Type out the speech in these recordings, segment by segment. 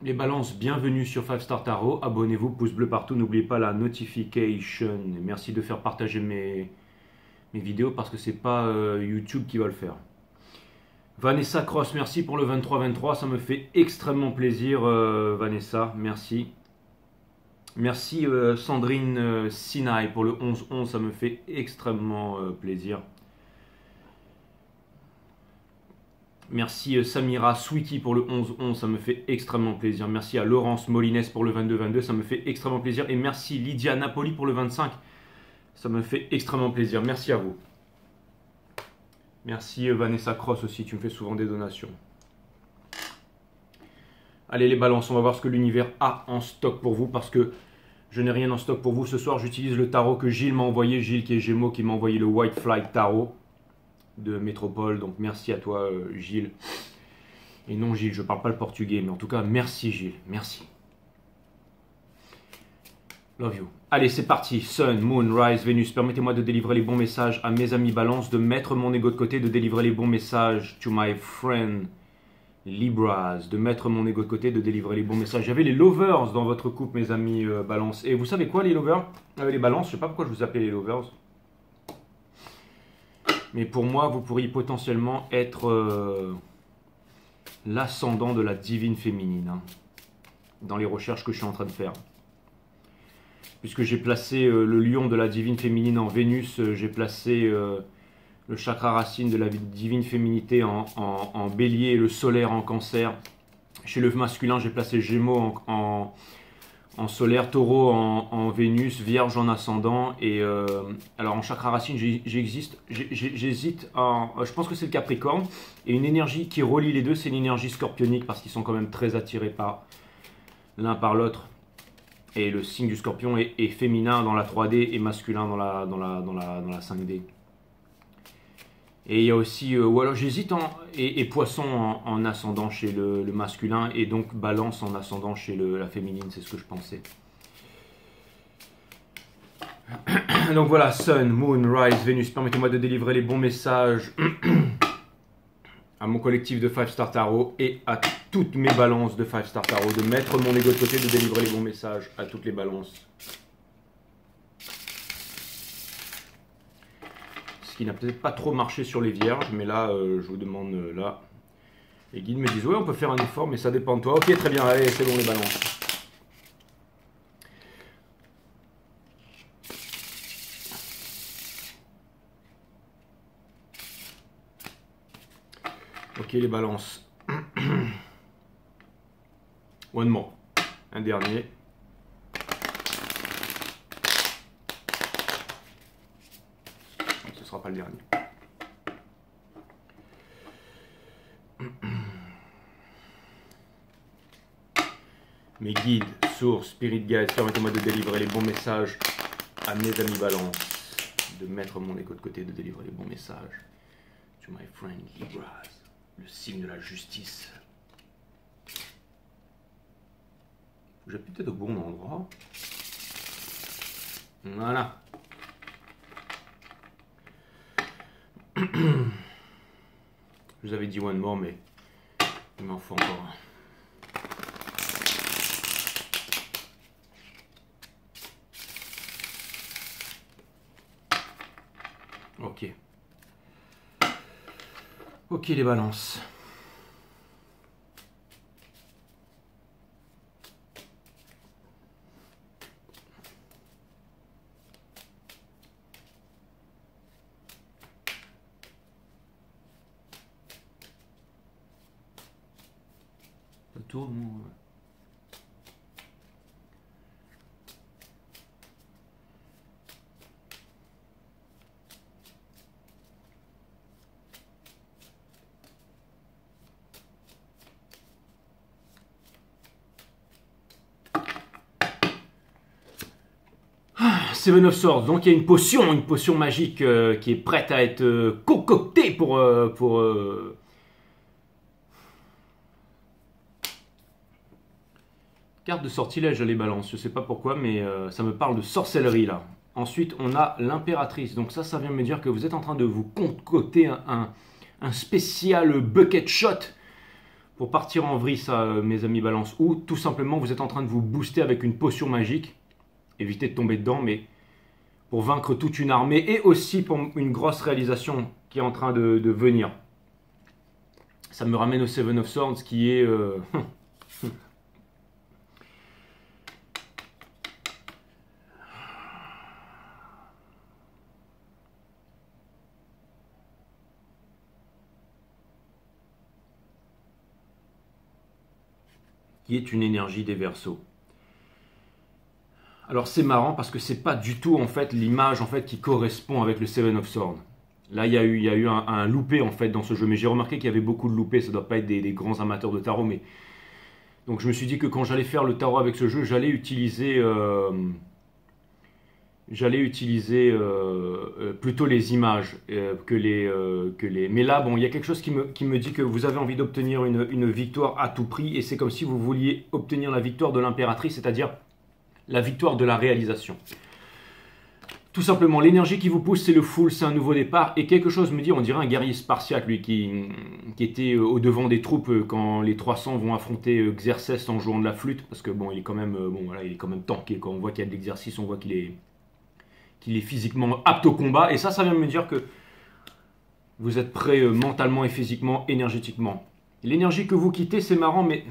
Les balances, bienvenue sur 5 Star Tarot. Abonnez-vous, pouce bleu partout. N'oubliez pas la notification. Merci de faire partager mes vidéos parce que c'est pas YouTube qui va le faire. Vanessa Cross, merci pour le 23-23. Ça me fait extrêmement plaisir, Vanessa. Merci. Merci Sandrine Sinaï pour le 11-11. Ça me fait extrêmement plaisir. Merci Samira Sweetie pour le 11-11, ça me fait extrêmement plaisir. Merci à Laurence Molines pour le 22-22, ça me fait extrêmement plaisir. Et merci Lydia Napoli pour le 25, ça me fait extrêmement plaisir. Merci à vous. Merci Vanessa Cross aussi, tu me fais souvent des donations. Allez les balances, on va voir ce que l'univers a en stock pour vous parce que je n'ai rien en stock pour vous. Ce soir, j'utilise le tarot que Gilles m'a envoyé. Gilles qui est Gémeaux, qui m'a envoyé le White Flight Tarot de Métropole, donc merci à toi Gilles. Et non Gilles, je parle pas le portugais, mais en tout cas merci Gilles, merci. Love you. Allez c'est parti, Sun, Moon, Rise, Vénus, permettez-moi de délivrer les bons messages à mes amis Balance, de mettre mon ego de côté, de délivrer les bons messages to my friend Libras, de mettre mon ego de côté, de délivrer les bons messages. J'avais les lovers dans votre couple mes amis Balance, et vous savez quoi les lovers, les balances, je sais pas pourquoi je vous appelle les lovers. Mais pour moi, vous pourriez potentiellement être l'ascendant de la divine féminine. Hein. dans les recherches que je suis en train de faire. Puisque j'ai placé le lion de la divine féminine en Vénus, j'ai placé le chakra racine de la divine féminité en bélier et le solaire en cancer. Chez le masculin, j'ai placé Gémeaux en solaire, taureau en Vénus, vierge en ascendant. Et alors en chakra racine, j'hésite, je pense que c'est le Capricorne. Et une énergie qui relie les deux, c'est une énergie scorpionique parce qu'ils sont quand même très attirés l'un par l'autre. Et le signe du scorpion est féminin dans la 3D et masculin dans la 5D. Et il y a aussi, ou alors j'hésite, et poisson en ascendant chez le masculin, et donc balance en ascendant chez la féminine, c'est ce que je pensais. Donc voilà, Sun, Moon, Rise, Vénus, permettez-moi de délivrer les bons messages à mon collectif de 5 Star Tarot et à toutes mes balances de 5 Star Tarot, de mettre mon ego de côté, de délivrer les bons messages à toutes les balances. Ce qui n'a peut-être pas trop marché sur les vierges, mais là, je vous demande, là, les guides me disent, ouais, on peut faire un effort, mais ça dépend de toi. Ok, très bien, allez, c'est bon les balances. Ok, les balances. One more. Un dernier. Ce ne sera pas le dernier. Mes guides, sources, spirit guides, permettez-moi de délivrer les bons messages à mes amis balance. De mettre mon écho de côté, de délivrer les bons messages. To my friend Libras. Le signe de la justice. J'appuie peut-être au bon endroit. Voilà. Je vous avais dit one more, mais il m'en faut encore un. Ok. Ok les balances. Ça tourne, moi. Seven of Swords, donc il y a une potion magique qui est prête à être concoctée pour carte de sortilège, les balances, je sais pas pourquoi, mais ça me parle de sorcellerie là. Ensuite, on a l'impératrice, donc ça vient me dire que vous êtes en train de vous concocter un spécial bucket shot pour partir en vrille, ça, mes amis balance, ou tout simplement vous êtes en train de vous booster avec une potion magique. Évitez de tomber dedans, mais pour vaincre toute une armée et aussi pour une grosse réalisation qui est en train de venir. Ça me ramène au Seven of Swords qui est... qui est une énergie des Verseaux. Alors c'est marrant parce que c'est pas du tout en fait l'image en fait qui correspond avec le Seven of Swords. Là il y a eu un loupé en fait dans ce jeu, mais j'ai remarqué qu'il y avait beaucoup de loupés. Ça doit pas être des grands amateurs de tarot, mais donc je me suis dit que quand j'allais faire le tarot avec ce jeu, j'allais utiliser plutôt les images que les. Mais là bon, il y a quelque chose qui me dit que vous avez envie d'obtenir une victoire à tout prix, et c'est comme si vous vouliez obtenir la victoire de l'impératrice, c'est-à-dire la victoire de la réalisation. Tout simplement, l'énergie qui vous pousse, c'est le full, c'est un nouveau départ. Et quelque chose me dit, on dirait un guerrier spartiate, lui, qui était au devant des troupes quand les 300 vont affronter Xerxès en jouant de la flûte. Parce que bon, il est quand même, il est quand même tanké. Quand on voit qu'il y a de l'exercice, on voit qu'il est physiquement apte au combat. Et ça vient me dire que vous êtes prêt mentalement et physiquement, énergétiquement. L'énergie que vous quittez, c'est marrant, mais...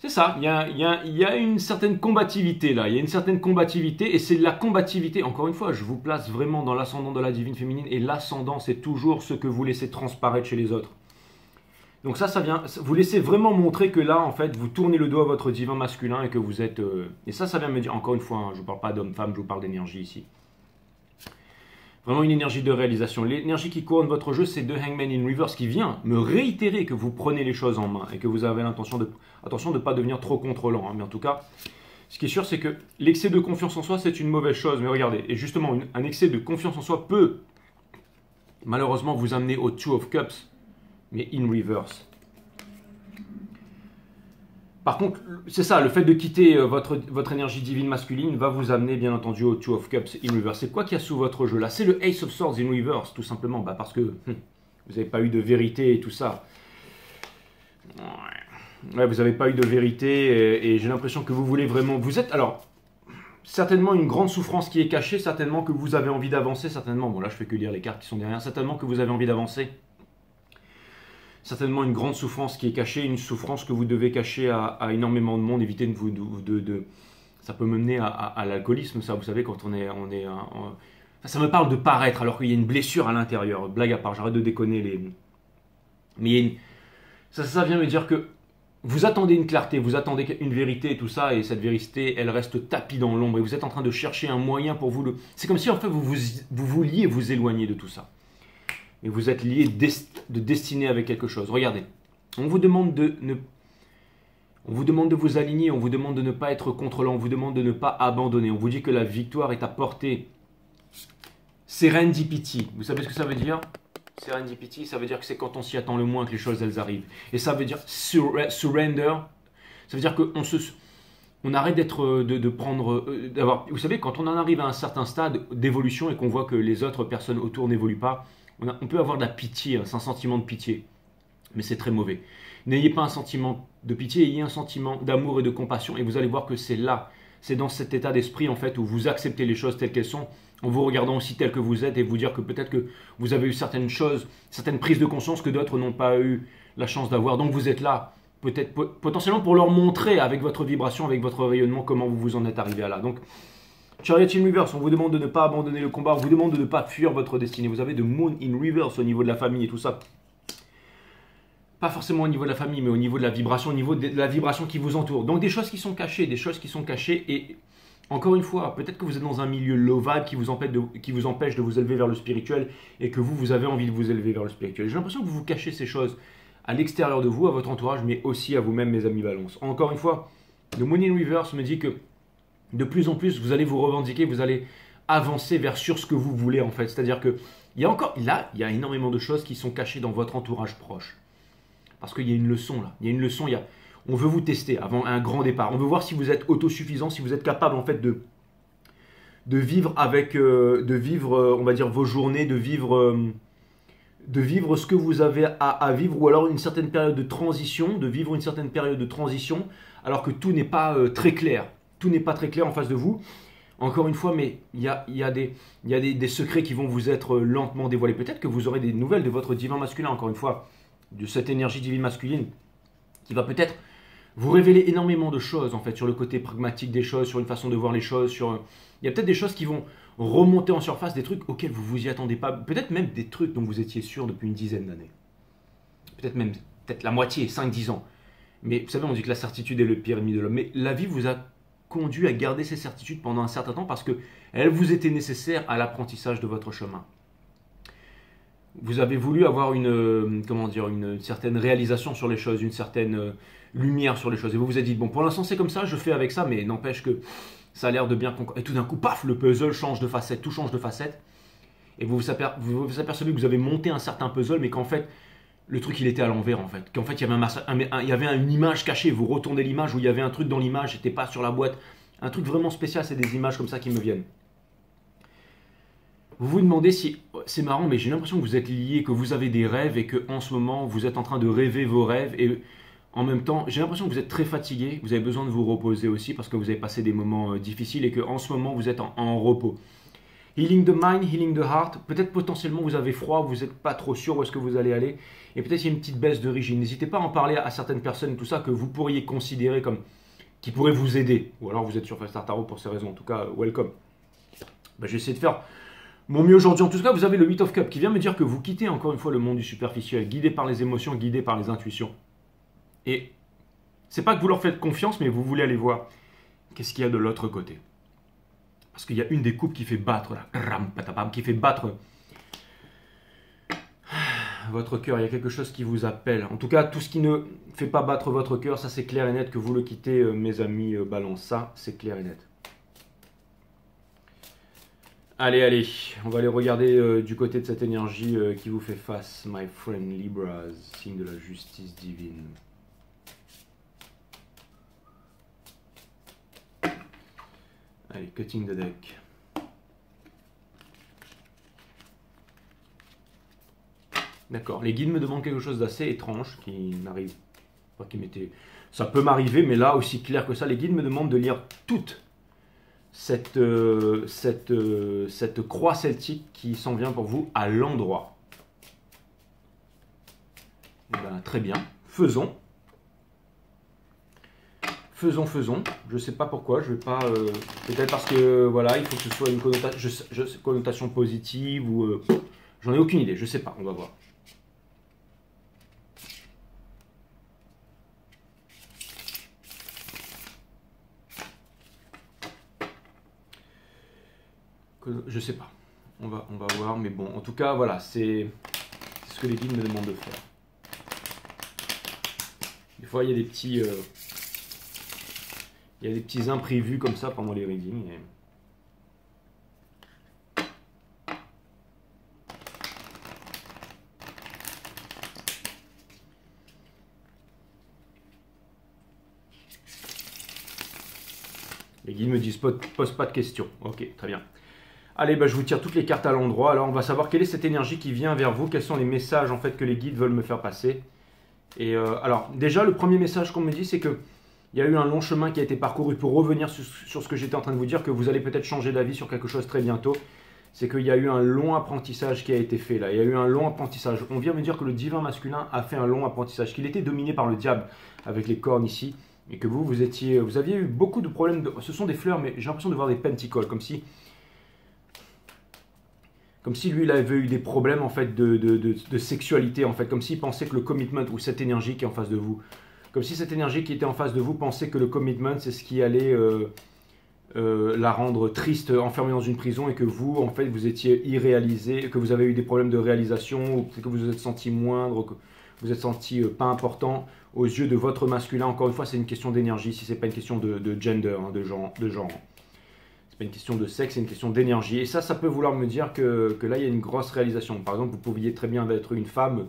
C'est ça, il y a une certaine combativité là, il y a une certaine combativité et c'est de la combativité, encore une fois, je vous place vraiment dans l'ascendant de la divine féminine et l'ascendant c'est toujours ce que vous laissez transparaître chez les autres. Donc ça vient, vous laissez vraiment montrer que là en fait vous tournez le dos à votre divin masculin et que vous êtes... et ça vient me dire, encore une fois, hein, je ne parle pas d'homme-femme, je vous parle d'énergie ici. Vraiment une énergie de réalisation. L'énergie qui couronne votre jeu, c'est de Hangman in Reverse qui vient me réitérer que vous prenez les choses en main et que vous avez l'intention de... Attention de ne pas devenir trop contrôlant. Hein, mais en tout cas, ce qui est sûr, c'est que l'excès de confiance en soi, c'est une mauvaise chose. Mais regardez, et justement, un excès de confiance en soi peut malheureusement vous amener au Two of Cups, mais in reverse. Par contre, c'est ça, le fait de quitter votre énergie divine masculine va vous amener bien entendu au Two of Cups in reverse. C'est quoi qu'il y a sous votre jeu là? C'est le Ace of Swords in reverse, tout simplement, parce que vous n'avez pas eu de vérité et tout ça. Ouais, vous n'avez pas eu de vérité et j'ai l'impression que vous voulez vraiment... Vous êtes, alors, certainement une grande souffrance qui est cachée, certainement que vous avez envie d'avancer, certainement, bon là je fais que lire les cartes qui sont derrière, certainement que vous avez envie d'avancer. Certainement une grande souffrance qui est cachée, une souffrance que vous devez cacher à énormément de monde, éviter ça peut mener à l'alcoolisme, ça, vous savez, quand ça me parle de paraître alors qu'il y a une blessure à l'intérieur, blague à part, j'arrête de déconner, mais il y a ça vient me dire que vous attendez une clarté, vous attendez une vérité et tout ça, et cette vérité, elle reste tapie dans l'ombre, et vous êtes en train de chercher un moyen pour vous C'est comme si en fait vous vouliez vous éloigner de tout ça. Et vous êtes lié de destinée avec quelque chose. Regardez, on vous demande de vous aligner, on vous demande de ne pas être contrôlant, on vous demande de ne pas abandonner. On vous dit que la victoire est à portée. Serendipity, vous savez ce que ça veut dire? Serendipity, ça veut dire que c'est quand on s'y attend le moins que les choses elles arrivent. Et ça veut dire surrender, ça veut dire qu'on arrête d'avoir... Vous savez, quand on en arrive à un certain stade d'évolution et qu'on voit que les autres personnes autour n'évoluent pas, on peut avoir de la pitié, c'est un sentiment de pitié, mais c'est très mauvais. N'ayez pas un sentiment de pitié, ayez un sentiment d'amour et de compassion, et vous allez voir que c'est là, c'est dans cet état d'esprit en fait où vous acceptez les choses telles qu'elles sont, en vous regardant aussi tel que vous êtes, et vous dire que peut-être que vous avez eu certaines choses, certaines prises de conscience que d'autres n'ont pas eu la chance d'avoir. Donc vous êtes là, peut-être potentiellement pour leur montrer avec votre vibration, avec votre rayonnement, comment vous vous en êtes arrivé à là. Donc Chariot in Reverse, on vous demande de ne pas abandonner le combat, on vous demande de ne pas fuir votre destinée. Vous avez de Moon in Reverse au niveau de la famille et tout ça. Pas forcément au niveau de la famille, mais au niveau de la vibration, au niveau de la vibration qui vous entoure. Donc des choses qui sont cachées, et encore une fois, peut-être que vous êtes dans un milieu low vibe qui vous empêche de vous élever vers le spirituel et que vous avez envie de vous élever vers le spirituel. J'ai l'impression que vous vous cachez ces choses à l'extérieur de vous, à votre entourage, mais aussi à vous-même, mes amis Balance. Encore une fois, le Moon in Reverse me dit que de plus en plus, vous allez vous revendiquer, vous allez avancer vers sur ce que vous voulez en fait. C'est-à-dire que il y a énormément de choses qui sont cachées dans votre entourage proche. Parce qu'il y a une leçon là. Il y a une leçon, on veut vous tester avant un grand départ. On veut voir si vous êtes autosuffisant, si vous êtes capable en fait de vivre on va dire vos journées, de vivre ce que vous avez à vivre, ou alors une certaine période de transition, de vivre une certaine période de transition, alors que tout n'est pas très clair. Tout n'est pas très clair en face de vous. Encore une fois, mais il y a des secrets qui vont vous être lentement dévoilés. Peut-être que vous aurez des nouvelles de votre divin masculin, encore une fois, de cette énergie divine masculine, qui va peut-être vous révéler énormément de choses, en fait, sur le côté pragmatique des choses, sur une façon de voir les choses. Il y a peut-être des choses qui vont remonter en surface, des trucs auxquels vous vous y attendez pas. Peut-être même des trucs dont vous étiez sûr depuis une dizaine d'années. Peut-être la moitié, 5-10 ans. Mais vous savez, on dit que la certitude est le pire ennemi de l'homme. Mais la vie vous a conduit à garder ces certitudes pendant un certain temps parce qu'elles vous étaient nécessaires à l'apprentissage de votre chemin. Vous avez voulu avoir une certaine réalisation sur les choses, une certaine lumière sur les choses. Et vous vous êtes dit, bon, pour l'instant c'est comme ça, je fais avec ça, mais n'empêche que ça a l'air de bien... Et tout d'un coup, paf, le puzzle change de facette, tout change de facette. Et vous vous apercevez que vous avez monté un certain puzzle, mais qu'en fait, le truc il était à l'envers en fait. Qu'en fait il y avait une image cachée, vous retournez l'image où il y avait un truc dans l'image, c'était pas sur la boîte. Un truc vraiment spécial, c'est des images comme ça qui me viennent. Vous vous demandez si, c'est marrant, mais j'ai l'impression que vous êtes lié, que vous avez des rêves et que en ce moment vous êtes en train de rêver vos rêves, et en même temps j'ai l'impression que vous êtes très fatigué, vous avez besoin de vous reposer aussi parce que vous avez passé des moments difficiles et que en ce moment vous êtes en repos. Healing the mind, healing the heart. Peut-être potentiellement vous avez froid, vous n'êtes pas trop sûr où est-ce que vous allez aller. Et peut-être il y a une petite baisse de régime. N'hésitez pas à en parler à certaines personnes, tout ça, que vous pourriez considérer comme qui pourraient vous aider. Ou alors vous êtes sur Five-Star Tarot pour ces raisons. En tout cas, welcome. Ben, je vais essayer de faire mon mieux aujourd'hui. En tout cas, vous avez le 8 of Cups qui vient me dire que vous quittez encore une fois le monde du superficiel, guidé par les émotions, guidé par les intuitions. Et c'est pas que vous leur faites confiance, mais vous voulez aller voir qu'est-ce qu'il y a de l'autre côté. Parce qu'il y a une des coupes qui fait battre, là, qui fait battre votre cœur. Il y a quelque chose qui vous appelle. En tout cas, tout ce qui ne fait pas battre votre cœur, ça c'est clair et net que vous le quittez, mes amis Balance. Ça, c'est clair et net. Allez, allez, on va aller regarder du côté de cette énergie qui vous fait face, my friend Libras, signe de la justice divine. Allez, cutting the deck. D'accord, les guides me demandent quelque chose d'assez étrange qui n'arrive pas, qui m'était... Ça peut m'arriver, mais là, aussi clair que ça, les guides me demandent de lire toute cette croix celtique qui s'en vient pour vous à l'endroit. Ben, très bien, faisons. Faisons. Je ne sais pas pourquoi, je vais pas... peut-être parce que, voilà, il faut que ce soit une connotation positive ou... j'en ai aucune idée, je ne sais pas, on va voir. Je sais pas, on va voir, mais bon, en tout cas, voilà, c'est ce que les guides me demandent de faire. Des fois, il y a des petits... il y a des petits imprévus comme ça pendant les readings. Les guides me disent pose pas de questions. Ok, très bien. Allez, bah, je vous tire toutes les cartes à l'endroit. Alors, on va savoir quelle est cette énergie qui vient vers vous. Quels sont les messages en fait que les guides veulent me faire passer. Et alors, déjà, le premier message qu'on me dit, c'est que il y a eu un long chemin qui a été parcouru pour revenir sur ce que j'étais en train de vous dire, que vous allez peut-être changer d'avis sur quelque chose très bientôt. C'est qu'il y a eu un long apprentissage qui a été fait là. Il y a eu un long apprentissage. On vient me dire que le divin masculin a fait un long apprentissage, qu'il était dominé par le diable avec les cornes ici, et que vous aviez eu beaucoup de problèmes. Ce sont des fleurs, mais j'ai l'impression de voir des pentacles, comme si lui, il avait eu des problèmes en fait de sexualité, en fait, comme s'il pensait que le commitment ou cette énergie qui est en face de vous, comme si cette énergie qui était en face de vous pensait que le commitment, c'est ce qui allait la rendre triste, enfermée dans une prison, et que vous, en fait, vous étiez irréalisé, que vous avez eu des problèmes de réalisation, ou que vous vous êtes senti moindre, que vous êtes senti pas important aux yeux de votre masculin. Encore une fois, c'est une question d'énergie, si c'est pas une question de gender, hein, de genre. C'est pas une question de sexe, c'est une question d'énergie. Et ça peut vouloir me dire que là, il y a une grosse réalisation. Par exemple, vous pouviez très bien être une femme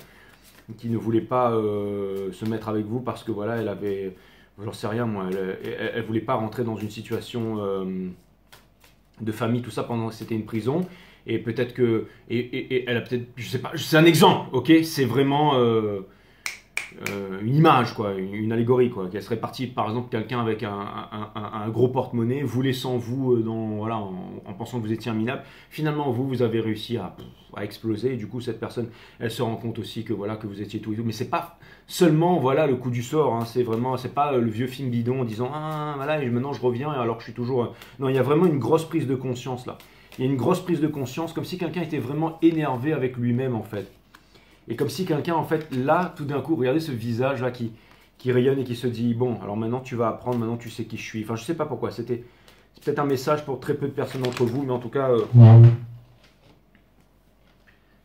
qui ne voulait pas se mettre avec vous parce que voilà, elle avait, j'en sais rien moi, elle voulait pas rentrer dans une situation de famille, tout ça pendant que c'était une prison. Et peut-être que, et elle a peut-être, je sais pas, c'est un exemple, ok, c'est vraiment une image, quoi, une allégorie, quoi. Qu'elle serait partie, par exemple, quelqu'un avec un gros porte-monnaie, vous laissant vous voilà, en pensant que vous étiez un minable. Finalement, vous avez réussi à exploser. Et du coup, cette personne, elle se rend compte aussi que voilà, que vous étiez tout et tout. Mais c'est pas seulement voilà le coup du sort. Hein, c'est pas le vieux film bidon en disant ah voilà et maintenant je reviens alors que je suis toujours. Non, il y a vraiment une grosse prise de conscience là. Il y a une grosse prise de conscience, comme si quelqu'un était vraiment énervé avec lui-même en fait. Et comme si quelqu'un, en fait, là, tout d'un coup, regardez ce visage-là qui rayonne et qui se dit, bon, alors maintenant tu vas apprendre, maintenant tu sais qui je suis. Enfin, je sais pas pourquoi, c'est peut-être un message pour très peu de personnes d'entre vous, mais en tout cas,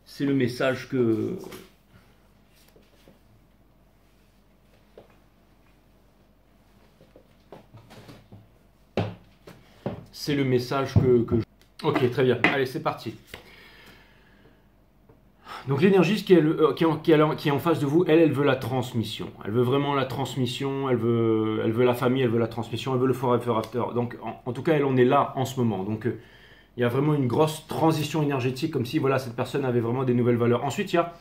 c'est le message que... C'est le message que... Ok, très bien. Allez, c'est parti. Donc l'énergie qui est en face de vous, elle veut la transmission. Elle veut vraiment la transmission, elle veut la famille, elle veut la transmission, elle veut le forever after. Donc en tout cas, elle en est là en ce moment. Donc il y a vraiment une grosse transition énergétique, comme si voilà, cette personne avait vraiment des nouvelles valeurs. Ensuite, il y a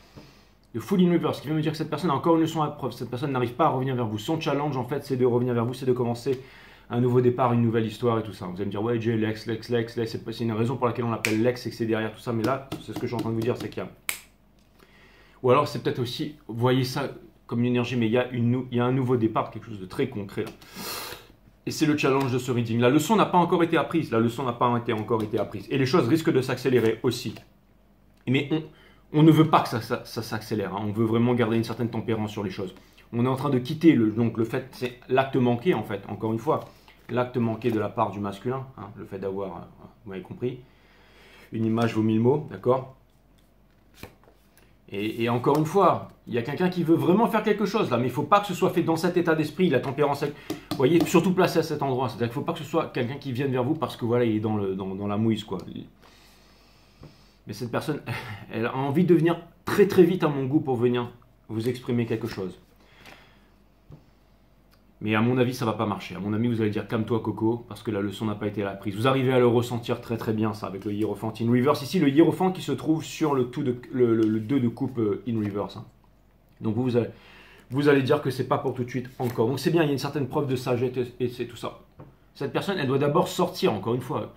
le full in reverse, qui vient me dire que cette personne a encore une leçon à preuve. Cette personne n'arrive pas à revenir vers vous. Son challenge, en fait, c'est de revenir vers vous, c'est de commencer un nouveau départ, une nouvelle histoire et tout ça. Vous allez me dire, ouais, Jay, Lex, c'est une raison pour laquelle on l'appelle Lex, c'est que c'est derrière tout ça. Mais là, c'est ce que je suis en train de vous dire, c'est qu'il y a... Ou alors, c'est peut-être aussi, vous voyez ça comme une énergie, mais il y a un nouveau départ, quelque chose de très concret là. Et c'est le challenge de ce reading. La leçon n'a pas encore été apprise. Encore été apprise. Et les choses risquent de s'accélérer aussi. Mais on ne veut pas que ça s'accélère. Hein. On veut vraiment garder une certaine tempérance sur les choses. On est en train de quitter donc le fait, c'est l'acte manqué en fait. Encore une fois, l'acte manqué de la part du masculin. Hein, le fait d'avoir, vous m'avez compris, une image vaut 1000 mots, d'accord ? Et encore une fois, il y a quelqu'un qui veut vraiment faire quelque chose là, mais il ne faut pas que ce soit fait dans cet état d'esprit, la tempérance. Vous voyez, surtout placé à cet endroit. C'est-à-dire qu'il ne faut pas que ce soit quelqu'un qui vienne vers vous parce que voilà, il est dans la mouise, quoi. Mais cette personne, elle a envie de venir très très vite à mon goût pour venir vous exprimer quelque chose. Mais à mon avis, ça ne va pas marcher. À mon avis, vous allez dire calme-toi Coco, parce que la leçon n'a pas été apprise. Vous arrivez à le ressentir très très bien ça avec le Hiérophant in reverse. Ici, le Hiérophant qui se trouve sur le 2 de coupe in reverse. Hein. Donc vous allez dire que c'est pas pour tout de suite encore. Donc c'est bien, il y a une certaine preuve de sagesse et c'est tout ça. Cette personne, elle doit d'abord sortir, encore une fois.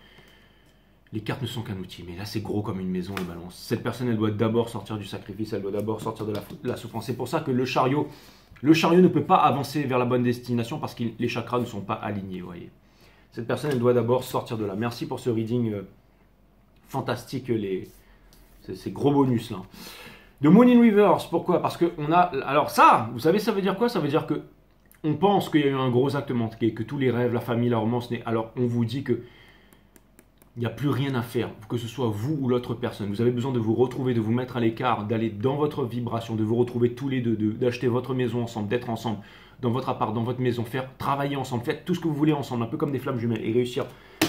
Les cartes ne sont qu'un outil, mais là c'est gros comme une maison, les balances. Cette personne, elle doit d'abord sortir du sacrifice, elle doit d'abord sortir de la souffrance. C'est pour ça que le chariot ne peut pas avancer vers la bonne destination parce que les chakras ne sont pas alignés, vous voyez. Cette personne, elle doit d'abord sortir de là. Merci pour ce reading fantastique, ces gros bonus là. The Moon in Reverse, pourquoi? Parce que on a... Alors ça, vous savez, ça veut dire quoi? Ça veut dire que on pense qu'il y a eu un gros acte manqué, que tous les rêves, la famille, la romance... Alors on vous dit que il n'y a plus rien à faire, que ce soit vous ou l'autre personne. Vous avez besoin de vous retrouver, de vous mettre à l'écart, d'aller dans votre vibration, de vous retrouver tous les deux, d'acheter votre maison ensemble, d'être ensemble, dans votre appart, dans votre maison, travailler ensemble, faites tout ce que vous voulez ensemble, un peu comme des flammes jumelles, et réussir à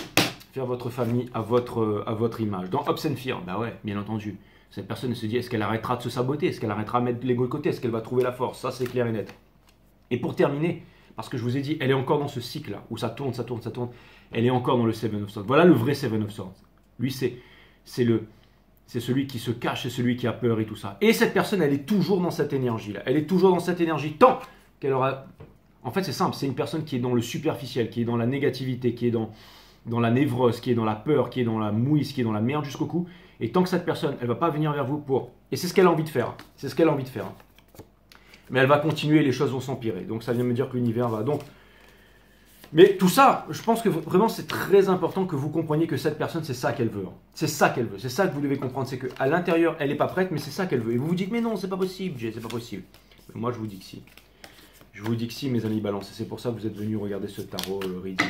faire votre famille à votre image. Dans Hopes and Fear, bah ouais, bien entendu. Cette personne se dit, est-ce qu'elle arrêtera de se saboter? Est-ce qu'elle arrêtera de mettre l'ego de côté? Est-ce qu'elle va trouver la force? Ça, c'est clair et net. Et pour terminer, parce que je vous ai dit, elle est encore dans ce cycle-là, où ça tourne. Elle est encore dans le Seven of Swords. Voilà le vrai Seven of Swords. Lui, c'est celui qui se cache, c'est celui qui a peur et tout ça. Et cette personne, elle est toujours dans cette énergie-là. Elle est toujours dans cette énergie tant qu'elle aura... En fait, c'est simple, c'est une personne qui est dans le superficiel, qui est dans la négativité, qui est dans la névrose, qui est dans la peur, qui est dans la mouise, qui est dans la merde jusqu'au cou. Et tant que cette personne, elle ne va pas venir vers vous pour... Et c'est ce qu'elle a envie de faire. C'est ce qu'elle a envie de faire. Mais elle va continuer, les choses vont s'empirer. Donc ça vient me dire que l'univers va... Donc... Mais tout ça, je pense que vraiment c'est très important que vous compreniez que cette personne, c'est ça qu'elle veut. C'est ça qu'elle veut. C'est ça que vous devez comprendre. C'est qu'à l'intérieur, elle n'est pas prête, mais c'est ça qu'elle veut. Et vous vous dites, mais non, c'est pas possible, Jay, c'est pas possible. Mais moi, je vous dis que si. Je vous dis que si, mes amis balance. Et c'est pour ça que vous êtes venus regarder ce tarot reading.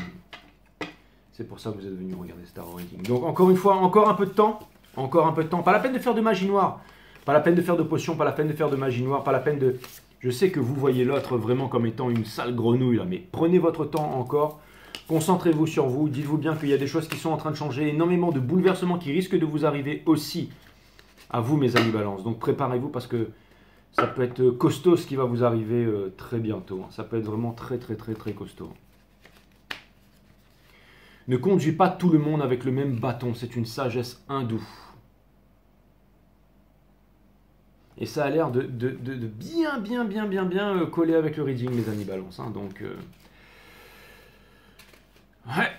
C'est pour ça que vous êtes venus regarder ce tarot reading. Donc, encore une fois, encore un peu de temps. Encore un peu de temps. Pas la peine de faire de magie noire. Pas la peine de faire de potions. Pas la peine de faire de magie noire. Pas la peine de... Je sais que vous voyez l'autre vraiment comme étant une sale grenouille, là, mais prenez votre temps encore, concentrez-vous sur vous, dites-vous bien qu'il y a des choses qui sont en train de changer, énormément de bouleversements qui risquent de vous arriver aussi à vous, mes amis balance. Donc préparez-vous parce que ça peut être costaud ce qui va vous arriver très bientôt. Ça peut être vraiment très costaud. Ne conduis pas tout le monde avec le même bâton, c'est une sagesse hindoue. Et ça a l'air de bien coller avec le reading, les amis balance. Hein, donc, ouais.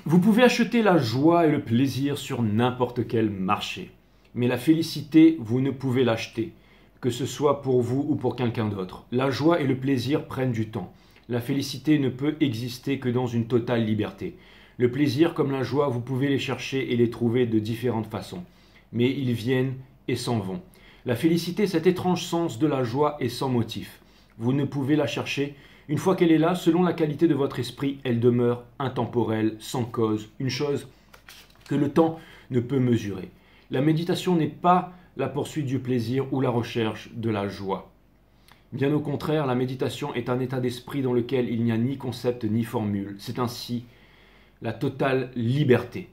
Vous pouvez acheter la joie et le plaisir sur n'importe quel marché. Mais la félicité, vous ne pouvez l'acheter, que ce soit pour vous ou pour quelqu'un d'autre. La joie et le plaisir prennent du temps. La félicité ne peut exister que dans une totale liberté. Le plaisir comme la joie, vous pouvez les chercher et les trouver de différentes façons. Mais ils viennent et s'en vont. La félicité, cet étrange sens de la joie est sans motif. Vous ne pouvez la chercher. Une fois qu'elle est là, selon la qualité de votre esprit, elle demeure intemporelle, sans cause, une chose que le temps ne peut mesurer. La méditation n'est pas la poursuite du plaisir ou la recherche de la joie. Bien au contraire, la méditation est un état d'esprit dans lequel il n'y a ni concept ni formule. C'est ainsi la totale liberté.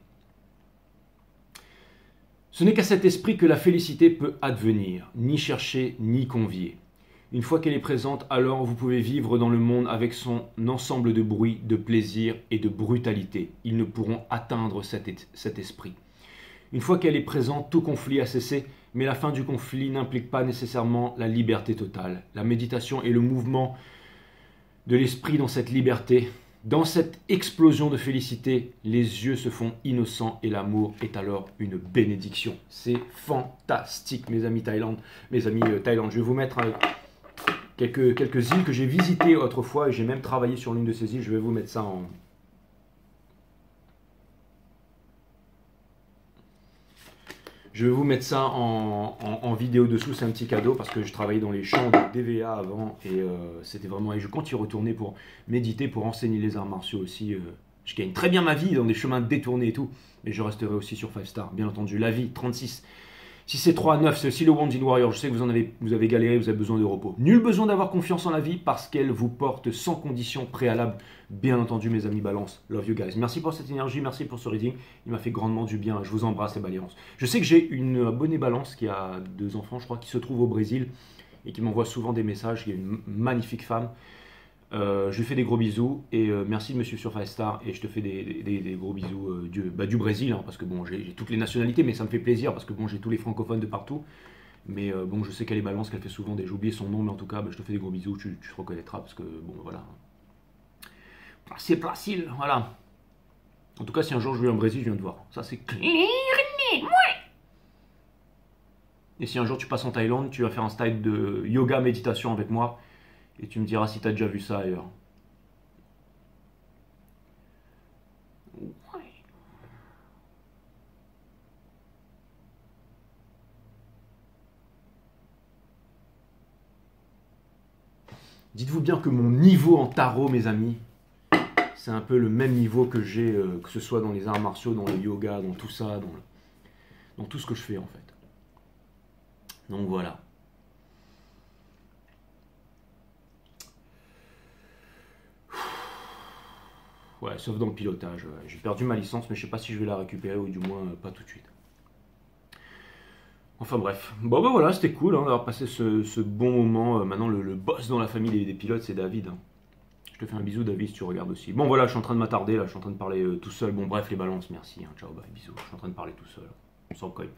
Ce n'est qu'à cet esprit que la félicité peut advenir, ni chercher, ni convier. Une fois qu'elle est présente, alors vous pouvez vivre dans le monde avec son ensemble de bruit, de plaisir et de brutalité. Ils ne pourront atteindre cet esprit. Une fois qu'elle est présente, tout conflit a cessé, mais la fin du conflit n'implique pas nécessairement la liberté totale. La méditation est le mouvement de l'esprit dans cette liberté Dans cette explosion de félicité, les yeux se font innocents et l'amour est alors une bénédiction. C'est fantastique, mes amis Thaïlande, mes amis Thaïlande. Je vais vous mettre quelques îles que j'ai visitées autrefois et j'ai même travaillé sur l'une de ces îles. Je vais vous mettre ça en... Je vais vous mettre ça en vidéo dessous, c'est un petit cadeau parce que je travaillais dans les champs de DVA avant et c'était vraiment... Et je compte y retourner pour méditer, pour enseigner les arts martiaux aussi. Je gagne très bien ma vie dans des chemins détournés et tout, mais je resterai aussi sur 5 Star, bien entendu. La vie, 36. Si c'est 3 à 9, c'est aussi le Wanjin Warrior. Je sais que vous avez galéré, vous avez besoin de repos. Nul besoin d'avoir confiance en la vie parce qu'elle vous porte sans condition préalable. Bien entendu, mes amis Balance. Love you guys. Merci pour cette énergie, merci pour ce reading. Il m'a fait grandement du bien. Je vous embrasse, les Balance. Je sais que j'ai une abonnée Balance qui a 2 enfants, je crois, qui se trouve au Brésil et qui m'envoie souvent des messages. Il y a une magnifique femme. Je lui fais des gros bisous et merci monsieur sur 5 Star et je te fais des gros bisous du Brésil hein, parce que bon j'ai toutes les nationalités mais ça me fait plaisir parce que bon j'ai tous les francophones de partout mais bon je sais qu'elle est Balance, qu'elle fait souvent j'ai oublié son nom mais en tout cas je te fais des gros bisous, tu te reconnaîtras parce que bon voilà c'est facile, voilà. En tout cas si un jour je viens au Brésil je viens te voir, ça c'est clair. Et si un jour tu passes en Thaïlande tu vas faire un style de yoga méditation avec moi. Et tu me diras si tu as déjà vu ça ailleurs. Ouais. Dites-vous bien que mon niveau en tarot, mes amis, c'est un peu le même niveau que j'ai, que ce soit dans les arts martiaux, dans le yoga, dans tout ça, dans tout ce que je fais en fait. Donc voilà. Ouais, sauf dans le pilotage. Ouais. J'ai perdu ma licence, mais je sais pas si je vais la récupérer ou du moins pas tout de suite. Enfin bref. Bon ben voilà, c'était cool hein, d'avoir passé ce bon moment. Maintenant, le boss dans la famille des pilotes, c'est David. Hein. Je te fais un bisou, David, si tu regardes aussi. Bon voilà, je suis en train de m'attarder, là, je suis en train de parler tout seul. Bon bref, les balances, merci. Hein. Ciao, bye, bisous. Je suis en train de parler tout seul. On s'en cogne.